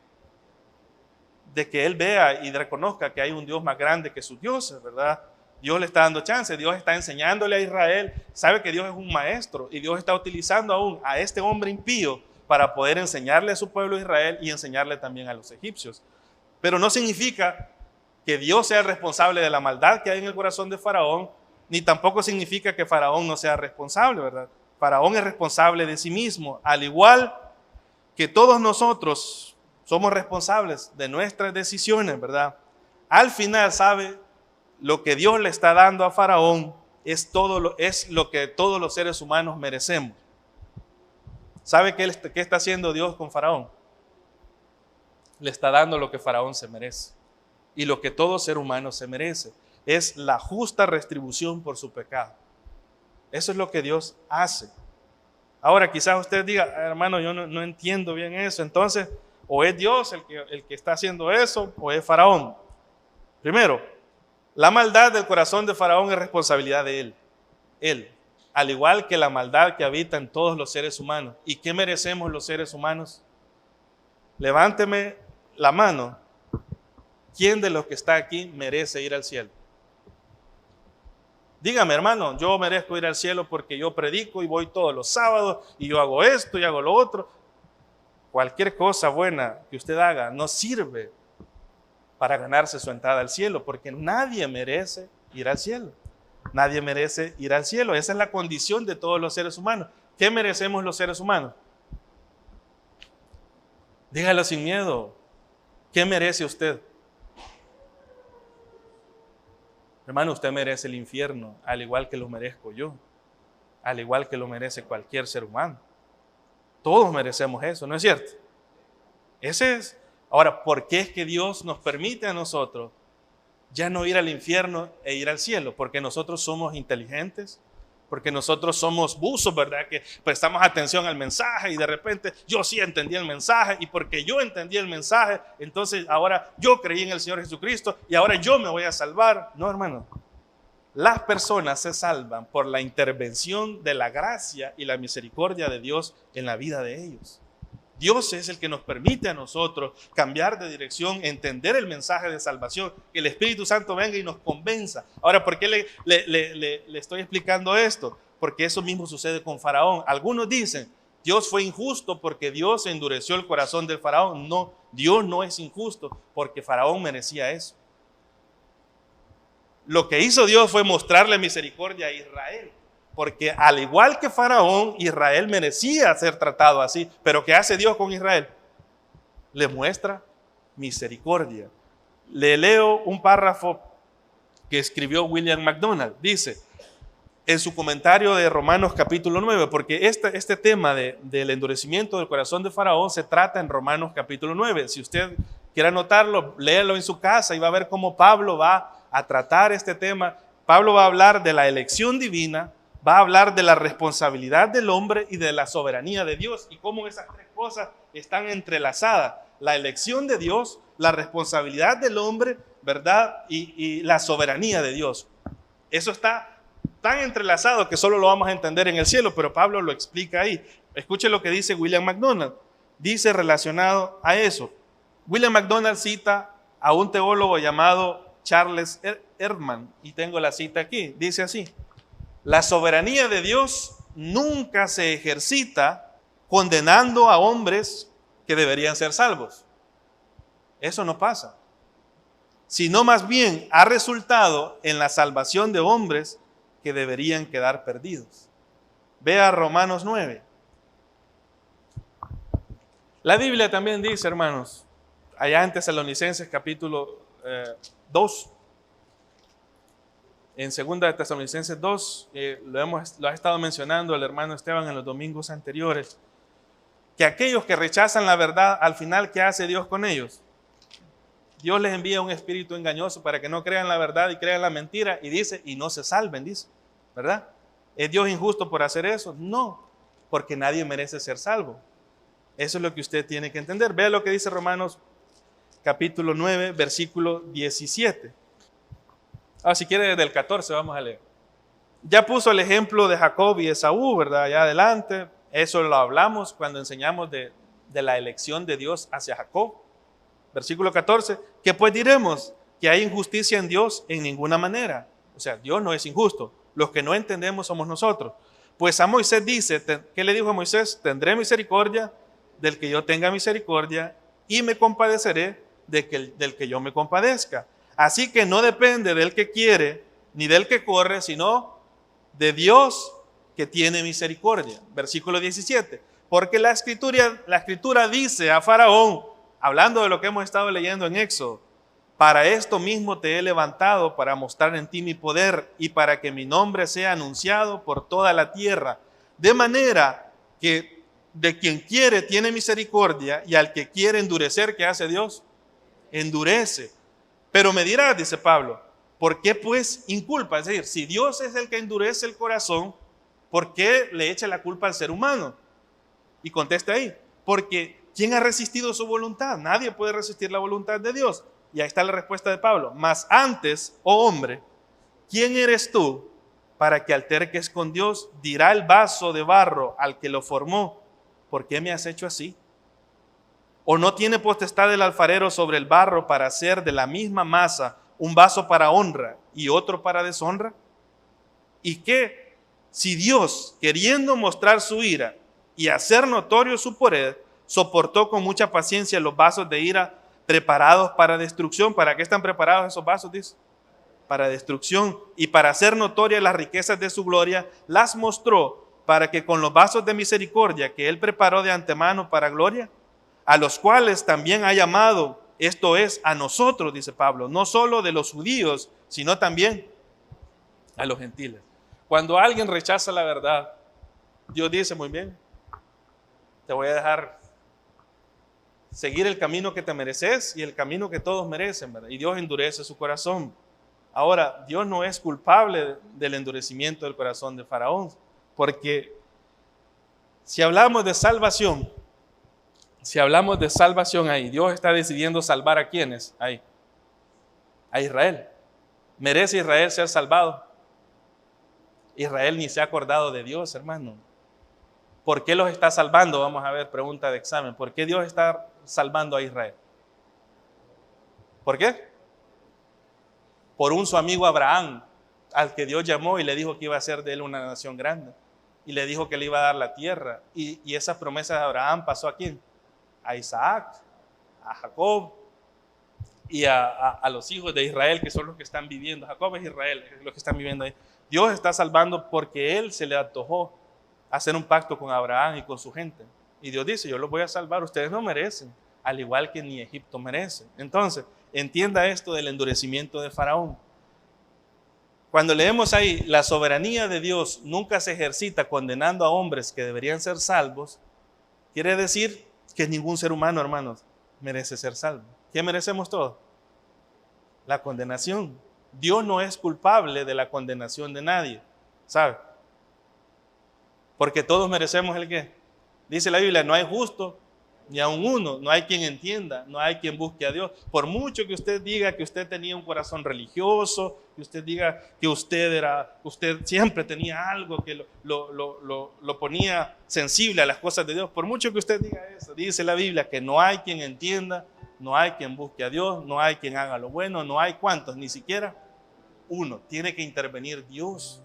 De que él vea y reconozca que hay un Dios más grande que sus dioses, ¿verdad? Dios le está dando chance, Dios está enseñándole a Israel, sabe que Dios es un maestro y Dios está utilizando aún a este hombre impío para poder enseñarle a su pueblo Israel y enseñarle también a los egipcios. Pero no significa que Dios sea el responsable de la maldad que hay en el corazón de Faraón, ni tampoco significa que Faraón no sea responsable, ¿verdad? Faraón es responsable de sí mismo, al igual que todos nosotros somos responsables de nuestras decisiones, ¿verdad? Al final, ¿sabe? Lo que Dios le está dando a Faraón es lo que todos los seres humanos merecemos. ¿Sabe qué está haciendo Dios con Faraón? Le está dando lo que Faraón se merece y lo que todo ser humano se merece. Es la justa retribución por su pecado. Eso es lo que Dios hace. Ahora quizás usted diga, hermano, yo no entiendo bien eso. Entonces, o es Dios el que está haciendo eso, o es Faraón. Primero, la maldad del corazón de Faraón es responsabilidad de él. Él, al igual que la maldad que habita en todos los seres humanos. ¿Y qué merecemos los seres humanos? Levánteme la mano. ¿Quién de los que está aquí merece ir al cielo? Dígame, hermano, yo merezco ir al cielo porque yo predico y voy todos los sábados y yo hago esto y hago lo otro. Cualquier cosa buena que usted haga no sirve para ganarse su entrada al cielo, porque nadie merece ir al cielo. Nadie merece ir al cielo. Esa es la condición de todos los seres humanos. ¿Qué merecemos los seres humanos? Dígalo sin miedo. ¿Qué merece usted? Hermano, usted merece el infierno, al igual que lo merezco yo, al igual que lo merece cualquier ser humano. Todos merecemos eso, ¿no es cierto? Ese es. Ahora, ¿por qué es que Dios nos permite a nosotros ya no ir al infierno e ir al cielo? Porque nosotros somos inteligentes, porque nosotros somos buzos, ¿verdad? Que prestamos atención al mensaje y de repente yo sí entendí el mensaje, y porque yo entendí el mensaje, entonces ahora yo creí en el Señor Jesucristo y ahora yo me voy a salvar. No, hermano. Las personas se salvan por la intervención de la gracia y la misericordia de Dios en la vida de ellos. Dios es el que nos permite a nosotros cambiar de dirección, entender el mensaje de salvación, que el Espíritu Santo venga y nos convenza. Ahora, ¿por qué le estoy explicando esto? Porque eso mismo sucede con Faraón. Algunos dicen, Dios fue injusto porque Dios endureció el corazón del Faraón. No, Dios no es injusto porque Faraón merecía eso. Lo que hizo Dios fue mostrarle misericordia a Israel. Porque al igual que Faraón, Israel merecía ser tratado así. Pero ¿qué hace Dios con Israel? Le muestra misericordia. Le leo un párrafo que escribió William MacDonald. Dice, en su comentario de Romanos capítulo 9, porque este tema del endurecimiento del corazón de Faraón se trata en Romanos capítulo 9. Si usted quiere anotarlo, léelo en su casa y va a ver cómo Pablo va a tratar este tema. Pablo va a hablar de la elección divina, va a hablar de la responsabilidad del hombre y de la soberanía de Dios y cómo esas tres cosas están entrelazadas. La elección de Dios, la responsabilidad del hombre, ¿verdad? Y la soberanía de Dios. Eso está tan entrelazado que solo lo vamos a entender en el cielo, pero Pablo lo explica ahí. Escuche lo que dice William MacDonald. Dice relacionado a eso. William MacDonald cita a un teólogo llamado Charles Erdman, y tengo la cita aquí. Dice así: la soberanía de Dios nunca se ejercita condenando a hombres que deberían ser salvos. Eso no pasa. Sino más bien ha resultado en la salvación de hombres que deberían quedar perdidos. Vea Romanos 9. La Biblia también dice, hermanos, allá en Tesalonicenses capítulo 2, en 2 de Tesalonicenses 2, lo ha estado mencionando el hermano Esteban en los domingos anteriores, que aquellos que rechazan la verdad, al final, ¿qué hace Dios con ellos? Dios les envía un espíritu engañoso para que no crean la verdad y crean la mentira, y dice, y no se salven, dice, ¿verdad? ¿Es Dios injusto por hacer eso? No, porque nadie merece ser salvo. Eso es lo que usted tiene que entender. Vea lo que dice Romanos capítulo 9, versículo 17. Si quiere desde el 14 vamos a leer. Ya puso el ejemplo de Jacob y Esaú, ¿verdad? Allá adelante. Eso lo hablamos cuando enseñamos de la elección de Dios hacia Jacob. Versículo 14. ¿Qué pues diremos? Que hay injusticia en Dios en ninguna manera. O sea, Dios no es injusto. Los que no entendemos somos nosotros. Pues a Moisés dice, ¿qué le dijo a Moisés? Tendré misericordia del que yo tenga misericordia y me compadeceré del que yo me compadezca. Así que no depende del que quiere ni del que corre, sino de Dios que tiene misericordia. Versículo 17. Porque la escritura dice a Faraón, hablando de lo que hemos estado leyendo en Éxodo, para esto mismo te he levantado, para mostrar en ti mi poder y para que mi nombre sea anunciado por toda la tierra. De manera que de quien quiere tiene misericordia y al que quiere endurecer, ¿qué hace Dios? Endurece. Pero me dirás, dice Pablo, ¿por qué pues inculpa? Es decir, si Dios es el que endurece el corazón, ¿por qué le echa la culpa al ser humano? Y contesta ahí, porque ¿quién ha resistido su voluntad? Nadie puede resistir la voluntad de Dios. Y ahí está la respuesta de Pablo. Mas antes, oh hombre, ¿quién eres tú para que alterques con Dios? Dirá el vaso de barro al que lo formó, ¿por qué me has hecho así? ¿O no tiene potestad el alfarero sobre el barro para hacer de la misma masa un vaso para honra y otro para deshonra? ¿Y qué? Si Dios, queriendo mostrar su ira y hacer notorio su poder, soportó con mucha paciencia los vasos de ira preparados para destrucción. ¿Para qué están preparados esos vasos? Dice, para destrucción. Y para hacer notorias las riquezas de su gloria, las mostró para que con los vasos de misericordia que él preparó de antemano para gloria, a los cuales también ha llamado, esto es, a nosotros, dice Pablo, no solo de los judíos, sino también a los gentiles. Cuando alguien rechaza la verdad, Dios dice, muy bien, te voy a dejar seguir el camino que te mereces y el camino que todos merecen, ¿verdad? Y Dios endurece su corazón. Ahora, Dios no es culpable del endurecimiento del corazón de Faraón, porque si hablamos de salvación ahí, Dios está decidiendo salvar a quienes ahí, a Israel. ¿Merece Israel ser salvado? Israel ni se ha acordado de Dios, hermano. ¿Por qué los está salvando? Vamos a ver, pregunta de examen. ¿Por qué Dios está salvando a Israel? ¿Por qué? Por su amigo Abraham, al que Dios llamó y le dijo que iba a hacer de él una nación grande. Y le dijo que le iba a dar la tierra. Y esa promesa de Abraham pasó ¿a quién? A Isaac, a Jacob y a los hijos de Israel, que son los que están viviendo. Jacob es Israel, los que están viviendo ahí. Dios está salvando porque él se le antojó hacer un pacto con Abraham y con su gente. Y Dios dice, yo los voy a salvar, ustedes no merecen, al igual que ni Egipto merece. Entonces, entienda esto del endurecimiento de Faraón. Cuando leemos ahí, la soberanía de Dios nunca se ejercita condenando a hombres que deberían ser salvos, quiere decir que ningún ser humano, hermanos, merece ser salvo. ¿Qué merecemos todos? La condenación. Dios no es culpable de la condenación de nadie, ¿sabe? Porque todos merecemos el qué. Dice la Biblia, no hay justo ni aun uno, no hay quien entienda, no hay quien busque a Dios. Por mucho que usted diga que usted tenía un corazón religioso, que usted diga que usted siempre tenía algo que lo ponía sensible a las cosas de Dios, por mucho que usted diga eso, dice la Biblia que no hay quien entienda, no hay quien busque a Dios, no hay quien haga lo bueno, no hay cuantos, ni siquiera uno. Tiene que intervenir Dios.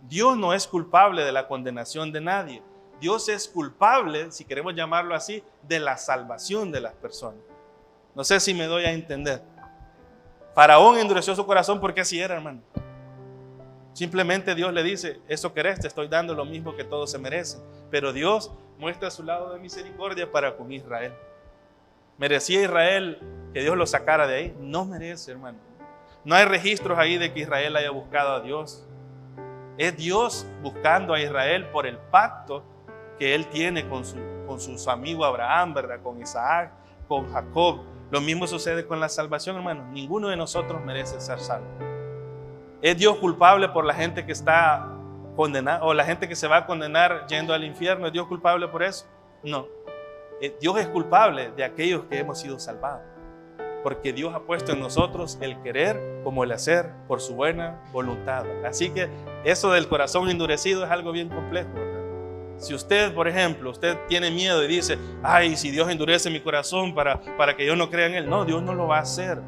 Dios no es culpable de la condenación de nadie. Dios es culpable, si queremos llamarlo así, de la salvación de las personas. No sé si me doy a entender. Faraón endureció su corazón porque así era, hermano. Simplemente Dios le dice, eso querés, te estoy dando lo mismo que todos se merecen. Pero Dios muestra su lado de misericordia para con Israel. ¿Merecía Israel que Dios lo sacara de ahí? No merece, hermano. No hay registros ahí de que Israel haya buscado a Dios. Es Dios buscando a Israel por el pacto que él tiene con su amigo Abraham, ¿verdad? Con Isaac, con Jacob. Lo mismo sucede con la salvación, hermanos. Ninguno de nosotros merece ser salvo. ¿Es Dios culpable por la gente que está condenada o la gente que se va a condenar yendo al infierno? ¿Es Dios culpable por eso? No. Dios es culpable de aquellos que hemos sido salvados. Porque Dios ha puesto en nosotros el querer como el hacer por su buena voluntad. Así que eso del corazón endurecido es algo bien complejo, ¿verdad? Si usted, por ejemplo, usted tiene miedo y dice, ay, si Dios endurece mi corazón para que yo no crea en Él. No, Dios no lo va a hacer.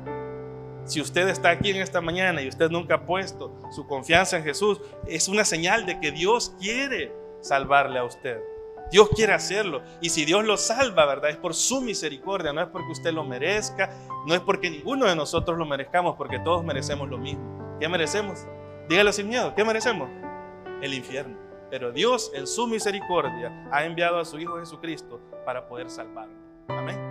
Si usted está aquí en esta mañana y usted nunca ha puesto su confianza en Jesús, es una señal de que Dios quiere salvarle a usted. Dios quiere hacerlo. Y si Dios lo salva, ¿verdad? Es por su misericordia, no es porque usted lo merezca, no es porque ninguno de nosotros lo merezcamos, porque todos merecemos lo mismo. ¿Qué merecemos? Dígalo sin miedo, ¿qué merecemos? El infierno. Pero Dios en su misericordia ha enviado a su Hijo Jesucristo para poder salvarnos. Amén.